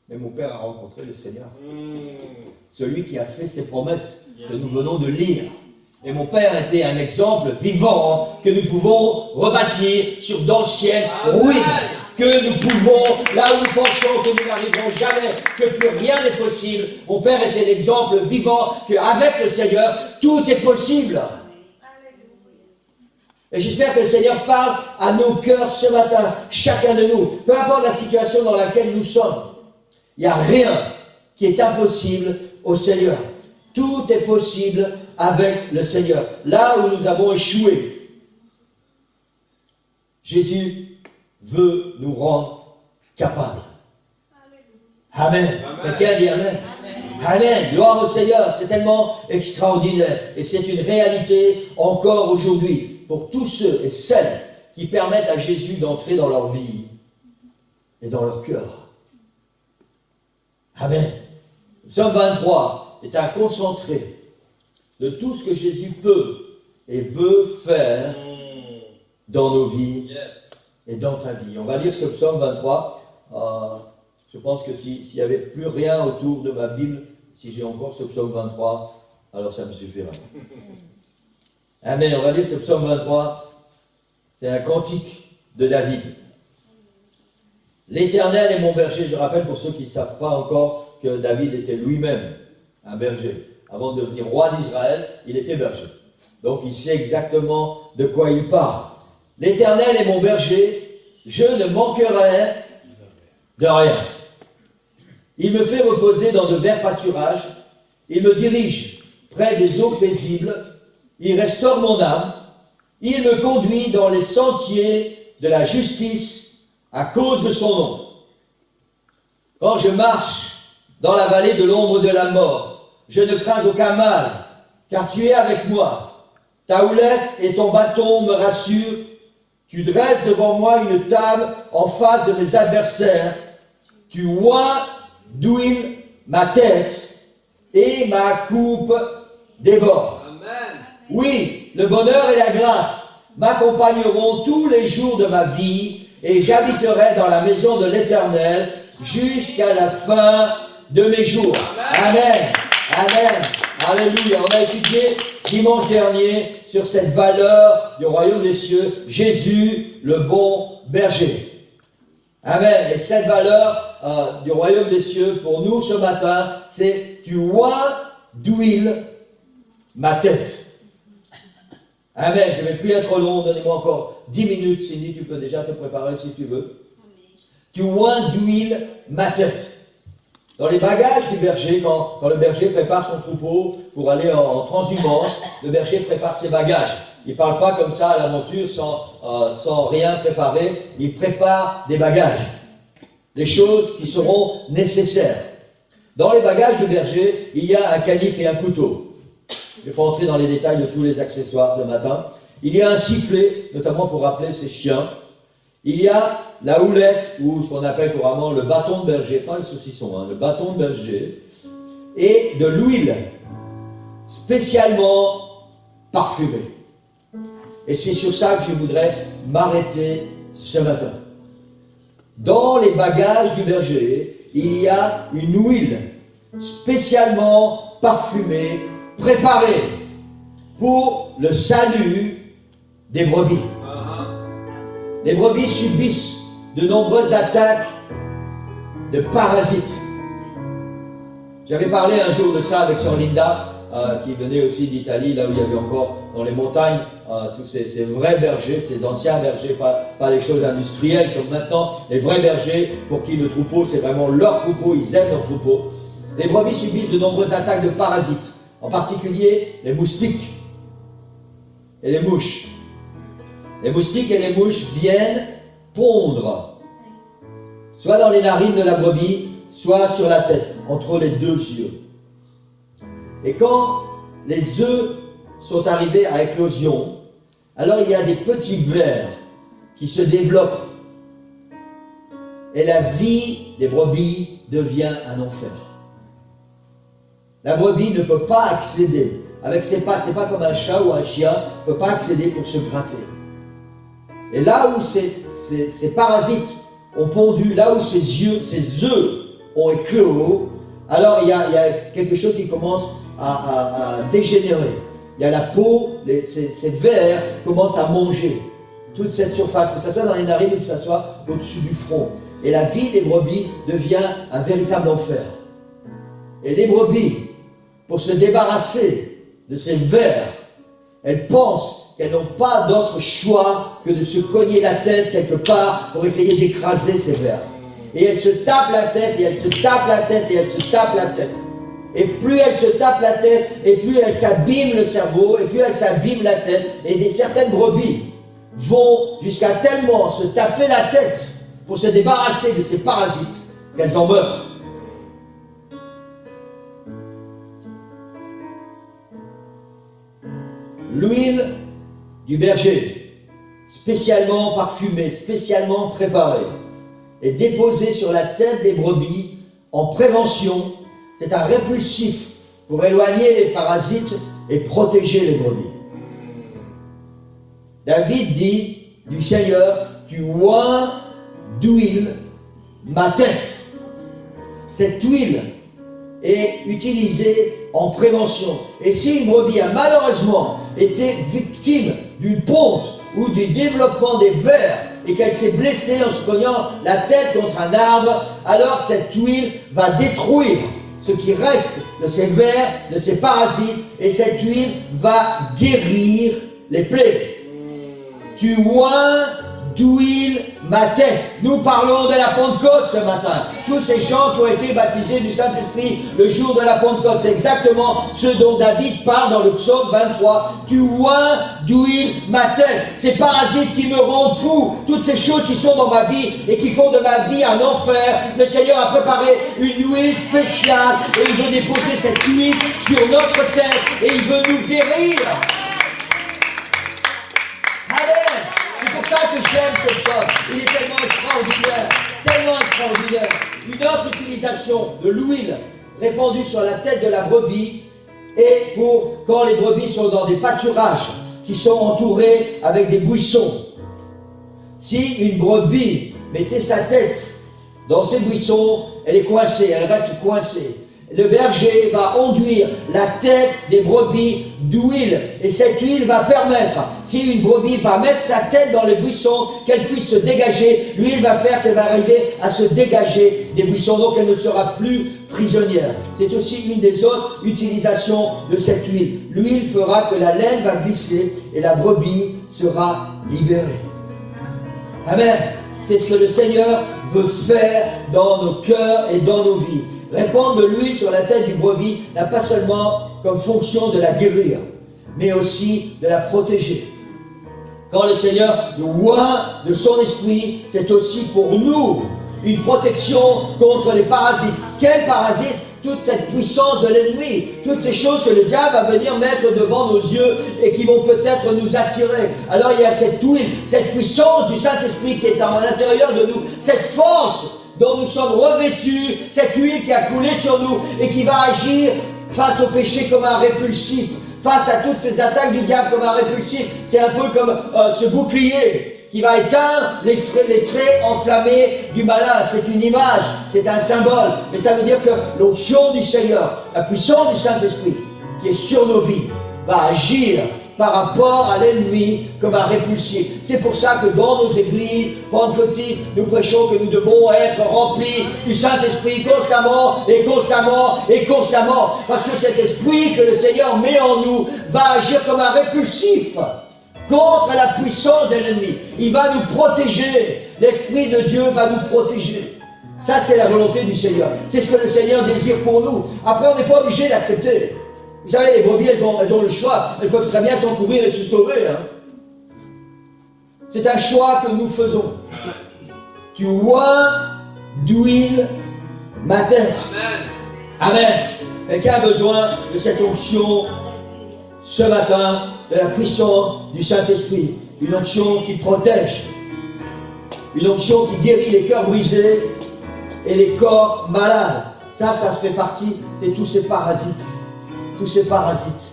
Mais mon père a rencontré le Seigneur. Celui qui a fait ses promesses que nous venons de lire. Et mon père était un exemple vivant que nous pouvons rebâtir sur d'anciennes ruines. Que nous pouvons, là où nous pensons que nous n'arriverons jamais, que plus rien n'est possible. Mon père était l'exemple vivant qu'avec le Seigneur, tout est possible. Et j'espère que le Seigneur parle à nos cœurs ce matin, chacun de nous. Peu importe la situation dans laquelle nous sommes. Il n'y a rien qui est impossible au Seigneur. Tout est possible avec le Seigneur. Là où nous avons échoué, Jésus veut nous rendre capables. Amen. Quelqu'un dit Amen. Amen. Gloire au Seigneur. C'est tellement extraordinaire. Et c'est une réalité encore aujourd'hui pour tous ceux et celles qui permettent à Jésus d'entrer dans leur vie et dans leur cœur. Amen. Le psaume 23 est un concentré de tout ce que Jésus peut et veut faire dans nos vies et dans ta vie. On va lire ce psaume 23. Je pense que s'il n'y avait plus rien autour de ma Bible, si j'ai encore ce psaume 23, alors ça me suffira. Amen. On va lire ce psaume 23. C'est un cantique de David. L'Éternel est mon berger. Je rappelle pour ceux qui ne savent pas encore que David était lui-même un berger. Avant de devenir roi d'Israël, il était berger. Donc il sait exactement de quoi il parle. L'Éternel est mon berger, je ne manquerai de rien. Il me fait reposer dans de verts pâturages, il me dirige près des eaux paisibles, il restaure mon âme, il me conduit dans les sentiers de la justice à cause de son nom. Quand je marche dans la vallée de l'ombre de la mort, je ne crains aucun mal, car tu es avec moi. Ta houlette et ton bâton me rassurent. Tu dresses devant moi une table en face de mes adversaires. Tu oins d'huile ma tête et ma coupe déborde. Amen. Oui, le bonheur et la grâce m'accompagneront tous les jours de ma vie et j'habiterai dans la maison de l'Éternel jusqu'à la fin de mes jours. Amen. Amen. Alléluia. On a étudié dimanche dernier sur cette valeur du royaume des cieux, Jésus, le bon berger. Amen. Et cette valeur du royaume des cieux, pour nous ce matin, c'est tu oins d'huile ma tête. Amen. Je ne vais plus être trop long, donnez-moi encore 10 minutes, Cindy, tu peux déjà te préparer si tu veux. Tu oins d'huile ma tête. Dans les bagages du berger, quand le berger prépare son troupeau pour aller en transhumance, le berger prépare ses bagages. Il ne parle pas comme ça à l'aventure sans rien préparer. Il prépare des bagages, des choses qui seront nécessaires. Dans les bagages du berger, il y a un canif et un couteau. Je ne vais pas entrer dans les détails de tous les accessoires de matin. Il y a un sifflet, notamment pour rappeler ses chiens. Il y a la houlette, ou ce qu'on appelle couramment le bâton de berger, pas le saucisson, hein, le bâton de berger, et de l'huile spécialement parfumée. Et c'est sur ça que je voudrais m'arrêter ce matin. Dans les bagages du berger, il y a une huile spécialement parfumée, préparée pour le salut des brebis. Les brebis subissent de nombreuses attaques de parasites. J'avais parlé un jour de ça avec sœur Linda, qui venait aussi d'Italie, là où il y avait encore dans les montagnes tous ces vrais bergers, ces anciens bergers, pas les choses industrielles comme maintenant, les vrais bergers pour qui le troupeau c'est vraiment leur troupeau, ils aiment leur troupeau. Les brebis subissent de nombreuses attaques de parasites, en particulier les moustiques et les mouches. Les moustiques et les mouches viennent pondre, soit dans les narines de la brebis, soit sur la tête, entre les deux yeux. Et quand les œufs sont arrivés à éclosion, alors il y a des petits vers qui se développent. Et la vie des brebis devient un enfer. La brebis ne peut pas accéder avec ses pattes, c'est pas comme un chat ou un chien, ne peut pas accéder pour se gratter. Et là où ces parasites ont pondu, là où ces œufs ont éclos, alors il y a quelque chose qui commence à dégénérer. Il y a la peau, ces vers commencent à manger toute cette surface, que ce soit dans les narines ou que ce soit au-dessus du front. Et la vie des brebis devient un véritable enfer. Et les brebis, pour se débarrasser de ces vers, elles pensent qu'elles n'ont pas d'autre choix que de se cogner la tête quelque part pour essayer d'écraser ces vers. Et elles se tapent la tête, et elles se tapent la tête, et elles se tapent la tête. Et plus elles se tapent la tête, et plus elles s'abîment le cerveau, et plus elles s'abîment la tête. Et certaines brebis vont jusqu'à tellement se taper la tête pour se débarrasser de ces parasites qu'elles en meurent. L'huile du berger, spécialement parfumée, spécialement préparée, est déposée sur la tête des brebis en prévention. C'est un répulsif pour éloigner les parasites et protéger les brebis. David dit du Seigneur, tu oins d'huile ma tête. Cette huile est utilisée en prévention. Et si une brebis a malheureusement été victime d'une ponte ou du développement des vers et qu'elle s'est blessée en se cognant la tête contre un arbre, alors cette huile va détruire ce qui reste de ces vers, de ces parasites, et cette huile va guérir les plaies. Tu oins d'huile ma tête. Nous parlons de la Pentecôte ce matin. Tous ces gens qui ont été baptisés du Saint-Esprit le jour de la Pentecôte, c'est exactement ce dont David parle dans le psaume 23. Tu oins d'huile ma tête. Ces parasites qui me rendent fou, toutes ces choses qui sont dans ma vie et qui font de ma vie un enfer, le Seigneur a préparé une huile spéciale et il veut déposer cette huile sur notre tête et il veut nous guérir. C'est pour ça que j'aime ce psaume. Il est tellement extraordinaire, tellement extraordinaire. Une autre utilisation de l'huile répandue sur la tête de la brebis est pour quand les brebis sont dans des pâturages qui sont entourés avec des buissons. Si une brebis mettait sa tête dans ces buissons, elle est coincée, elle reste coincée. Le berger va enduire la tête des brebis d'huile. Et cette huile va permettre, si une brebis va mettre sa tête dans les buissons, qu'elle puisse se dégager. L'huile va faire qu'elle va arriver à se dégager des buissons. Donc elle ne sera plus prisonnière. C'est aussi une des autres utilisations de cette huile. L'huile fera que la laine va glisser et la brebis sera libérée. Amen. C'est ce que le Seigneur veut faire dans nos cœurs et dans nos vies. Répandre de l'huile sur la tête du brebis n'a pas seulement comme fonction de la guérir, mais aussi de la protéger. Quand le Seigneur nous oint de son esprit, c'est aussi pour nous une protection contre les parasites. Quels parasites? Toute cette puissance de l'ennemi, toutes ces choses que le diable va venir mettre devant nos yeux et qui vont peut-être nous attirer. Alors il y a cette huile, cette puissance du Saint-Esprit qui est à l'intérieur de nous, cette force dont nous sommes revêtus, cette huile qui a coulé sur nous et qui va agir face au péché comme un répulsif, face à toutes ces attaques du diable comme un répulsif. C'est un peu comme ce bouclier qui va éteindre les traits enflammés du malin. C'est une image, c'est un symbole. Mais ça veut dire que l'onction du Seigneur, la puissance du Saint-Esprit qui est sur nos vies, va agir par rapport à l'ennemi comme un répulsif. C'est pour ça que dans nos églises pentecôtistes, nous prêchons que nous devons être remplis du Saint-Esprit constamment et constamment et constamment. Parce que cet esprit que le Seigneur met en nous va agir comme un répulsif contre la puissance de l'ennemi. Il va nous protéger. L'Esprit de Dieu va nous protéger. Ça, c'est la volonté du Seigneur. C'est ce que le Seigneur désire pour nous. Après, on n'est pas obligé d'accepter. Vous savez, les brebis, elles ont le choix. Elles peuvent très bien s'encourir et se sauver. Hein. C'est un choix que nous faisons. tu oins d'huile ma tête. Amen. Quelqu'un a besoin de cette onction ce matin, de la puissance du Saint-Esprit. Une onction qui protège. Une onction qui guérit les cœurs brisés et les corps malades. Ça se fait partie, c'est tous ces parasites. Tous ces parasites.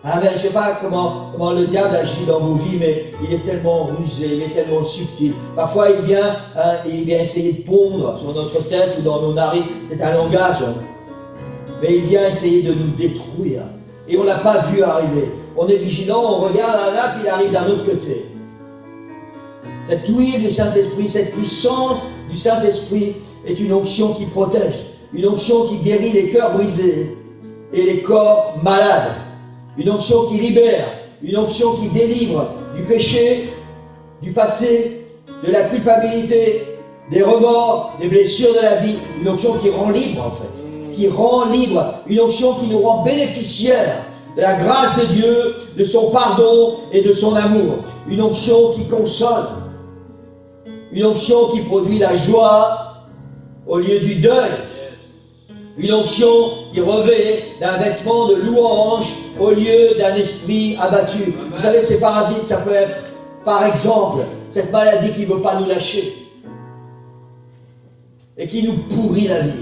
Amen. Je ne sais pas comment le diable agit dans vos vies, mais il est tellement rusé, il est tellement subtil. Parfois, il vient essayer de pondre sur notre tête ou dans nos narines. C'est un langage. Mais il vient essayer de nous détruire. Et on ne l'a pas vu arriver. On est vigilant, on regarde là, puis il arrive d'un autre côté. Cette huile du Saint-Esprit, cette puissance du Saint-Esprit est une onction qui protège. Une onction qui guérit les cœurs brisés et les corps malades. Une onction qui libère, une onction qui délivre du péché, du passé, de la culpabilité, des remords, des blessures de la vie. Une onction qui rend libre en fait, qui rend libre. Une onction qui nous rend bénéficiaires de la grâce de Dieu, de son pardon et de son amour. Une onction qui console. Une onction qui produit la joie au lieu du deuil. Une onction qui revêt d'un vêtement de louange au lieu d'un esprit abattu. Vous savez, ces parasites, ça peut être, par exemple, cette maladie qui ne veut pas nous lâcher et qui nous pourrit la vie.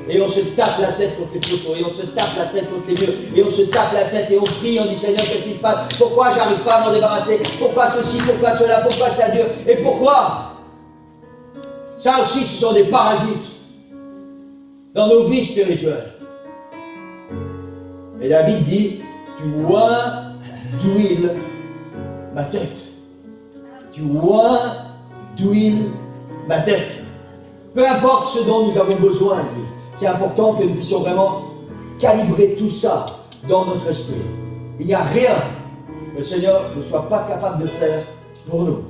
Et on se tape la tête contre les poteaux, et on se tape la tête contre les murs, et on se tape la tête et on crie, on dit Seigneur, qu'est-ce qui se passe? Pourquoi j'arrive pas à m'en débarrasser? Pourquoi ceci, pourquoi cela, pourquoi ça dure? Et pourquoi? Ça aussi, ce sont des parasites dans nos vies spirituelles. Et David dit, tu oins d'huile ma tête. Tu oins d'huile ma tête. Peu importe ce dont nous avons besoin, Église, c'est important que nous puissions vraiment calibrer tout ça dans notre esprit. Il n'y a rien que le Seigneur ne soit pas capable de faire pour nous.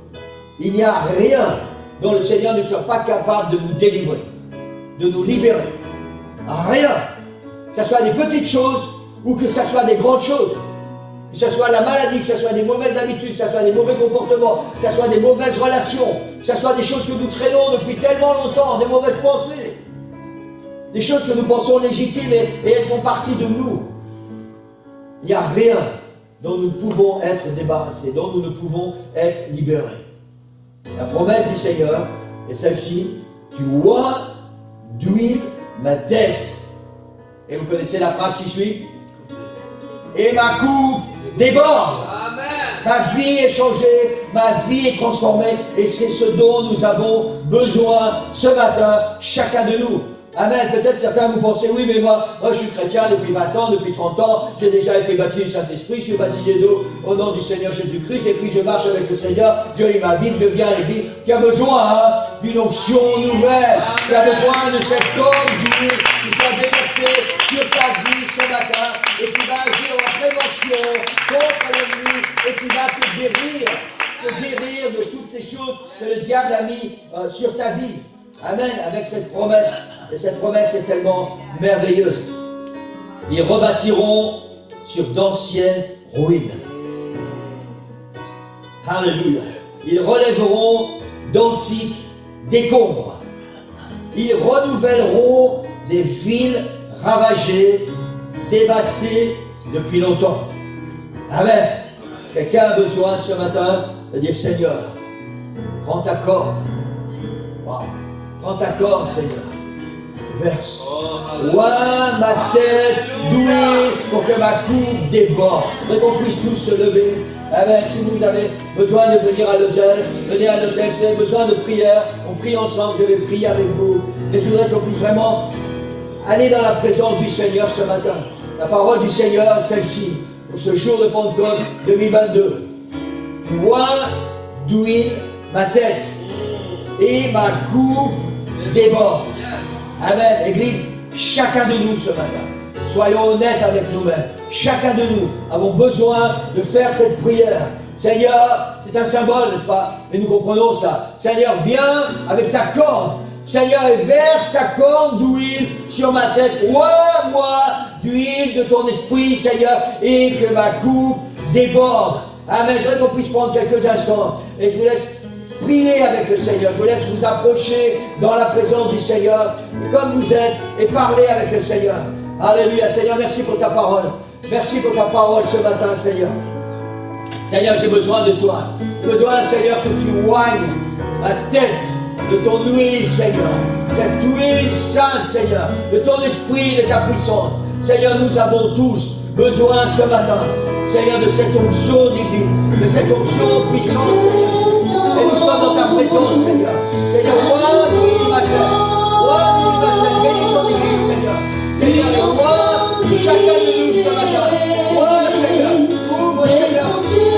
Il n'y a rien dont le Seigneur ne soit pas capable de nous délivrer, de nous libérer. Rien. Que ce soit des petites choses ou que ce soit des grandes choses. Que ce soit la maladie, que ce soit des mauvaises habitudes, que ce soit des mauvais comportements, que ce soit des mauvaises relations, que ce soit des choses que nous traînons depuis tellement longtemps, des mauvaises pensées, des choses que nous pensons légitimes et elles font partie de nous. Il n'y a rien dont nous ne pouvons être débarrassés, dont nous ne pouvons être libérés. La promesse du Seigneur est celle-ci, tu oins d'huile ma tête. Et vous connaissez la phrase qui suit? Et ma coupe déborde. Amen. Ma vie est changée, ma vie est transformée, et c'est ce dont nous avons besoin ce matin, chacun de nous. Amen. Peut-être certains vous pensez, oui, mais moi je suis chrétien depuis 20 ans, depuis 30 ans, j'ai déjà été baptisé du Saint-Esprit, je suis baptisé d'eau au nom du Seigneur Jésus-Christ, et puis je marche avec le Seigneur, je lis ma Bible, je viens à l'église. Qui a besoin d'une onction nouvelle, qui a besoin de cette corne d'huile qui soit déversée sur ta vie ce matin, et qui va agir en prévention contre l'ennemi, et qui va te guérir de toutes ces choses que le diable a mis sur ta vie. Amen, avec cette promesse. Et cette promesse est tellement merveilleuse. Ils rebâtiront sur d'anciennes ruines. Alléluia. Ils relèveront d'antiques décombres. Ils renouvelleront des villes ravagées, dévastées depuis longtemps. Amen. Quelqu'un a besoin ce matin de dire Seigneur, prends ta corde. Wow. Prends ta corde, Seigneur. Verse. Oins ma tête d'huile pour que ma coupe déborde. Et qu'on puisse tous se lever. Amen. Si vous avez besoin de venir à l'autel, venez à l'autel. Si vous avez besoin de prière, on prie ensemble. Je vais prier avec vous. Mais je voudrais qu'on puisse vraiment aller dans la présence du Seigneur ce matin. La parole du Seigneur est celle-ci. Pour ce jour de Pentecôte 2022. Oins d'huile ma tête. Et ma coupe déborde. Amen. Église, chacun de nous ce matin, soyons honnêtes avec nous-mêmes. Chacun de nous avons besoin de faire cette prière. Seigneur, c'est un symbole, n'est-ce pas? Mais nous comprenons cela. Seigneur, viens avec ta corde. Seigneur, et verse ta corde d'huile sur ma tête. Oins-moi d'huile de ton esprit, Seigneur, et que ma coupe déborde. Amen. Je voudrais qu'on puisse prendre quelques instants. Et je vous laisse prier avec le Seigneur. Je vous laisse vous approcher dans la présence du Seigneur, comme vous êtes, et parler avec le Seigneur. Alléluia. Seigneur, merci pour ta parole. Merci pour ta parole ce matin, Seigneur. Seigneur, j'ai besoin de toi. J'ai besoin, Seigneur, que tu oignes ma tête de ton huile, Seigneur. Cette huile sainte, Seigneur, de ton esprit, de ta puissance. Seigneur, nous avons tous besoin ce matin, Seigneur, de cette onction divine, de cette onction puissante, Seigneur. Et nous sommes dans ta présence, Seigneur. Seigneur, ouvre-nous ma terre. Ouvre-nous ma terre. Bénis ton église, Seigneur. Seigneur, ouvre chacun de nous ce matin. Ouvre, Seigneur. Ouvre, Seigneur.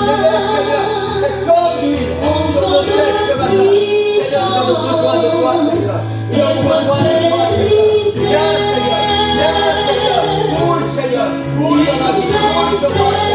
Découlez, Seigneur, cette corps d'huile sur nos têtes ce matin. Seigneur, nous avons besoin de toi, Seigneur. Nous avons besoin de toi, Seigneur. Viens, Seigneur. Viens, Seigneur. Roule, Seigneur. Roule dans ma vie. Roule sur moi,